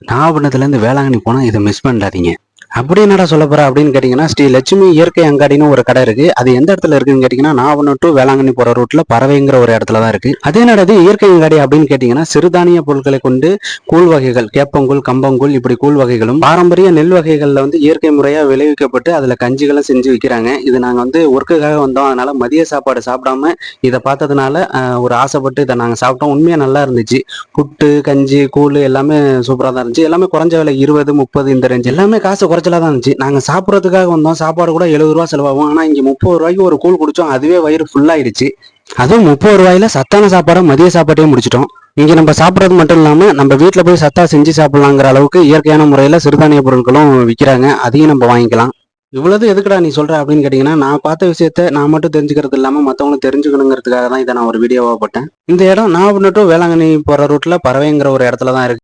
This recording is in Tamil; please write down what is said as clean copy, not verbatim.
நாகப்பட்டினத்துலேருந்து வேளாங்கண்ணி போனால் இதை மிஸ் பண்ணாதீங்க. அப்படி என்னடா சொல்ல போற அப்படின்னு கேட்டீங்கன்னா, ஸ்ரீ லட்சுமி இயற்கை அங்காடின்னு ஒரு கடை இருக்கு. அது எந்த இடத்துல இருக்குன்னு கேட்டீங்கன்னா, நாகப்பட்டினம் டு வேளாங்கண்ணி போற ரூட்ல பறவைங்கிற ஒரு இடத்துல தான் இருக்கு. அதே என்னது இயற்கை அங்காடி அப்படின்னு கேட்டீங்கன்னா, சிறுதானிய பொருட்களை கொண்டு கூழ் வகைகள், கேப்பங்கூழ், கம்பங்கூழ் இப்படி கூழ் வகைகளும் பாரம்பரிய நெல் வகைகள்ல இயற்கை முறையா விளைவிக்கப்பட்டு அதுல கஞ்சிகளும் செஞ்சு விற்கிறாங்க. இது நாங்க ஒர்க்குக்காக வந்தோம். அதனால மதிய சாப்பாடு சாப்பிடாம இதை பார்த்ததுனால ஒரு ஆசைப்பட்டு இதை நாங்க சாப்பிட்டோம். உண்மையா நல்லா இருந்துச்சு. புட்டு, கஞ்சி, கூழ் எல்லாமே சூப்பரா தான் இருந்துச்சு. எல்லாமே குறைஞ்ச விலை 20, 30 இந்த ரேஞ்ச். எல்லாமே காசு குறைச்சலா தான் இருந்துச்சு. நாங்க சாப்பிடறதுக்காக வந்தோம். சாப்பாடு கூட 70 ரூபா செலவாகும். ஆனா இங்க 30 ரூபாய்க்கு ஒரு கூழ் குடிச்சோம். அதுவே வயிறு ஃபுல் ஆயிடுச்சு. அதுவும் 30 ரூபாயில சத்தான சாப்பாடை மதிய சாப்பாட்டையும் முடிச்சிட்டோம். இங்க நம்ம சாப்பிட்றது மட்டும் இல்லாம நம்ம வீட்டுல போய் சத்தா செஞ்சு சாப்பிடலாங்கிற அளவுக்கு இயற்கையான முறையில சிறுதானிய பொருட்களும் விற்கிறாங்க. அதையும் நம்ம வாங்கிக்கலாம். இவ்வளவு எதுக்குடா நீ சொல்ற அப்படின்னு கேட்டீங்கன்னா, நான் பார்த்த விஷயத்த நான் மட்டும் தெரிஞ்சுக்கிறது இல்லாம மத்தவங்களும் தெரிஞ்சுக்கணுங்கிறதுக்காக தான் இதை நான் ஒரு வீடியோவா போட்டேன். இந்த இடம் நாகப்பட்டினம் டு வேளாங்கண்ணி போற ரூட்ல பறவைங்கிற ஒரு இடத்துல தான் இருக்கு.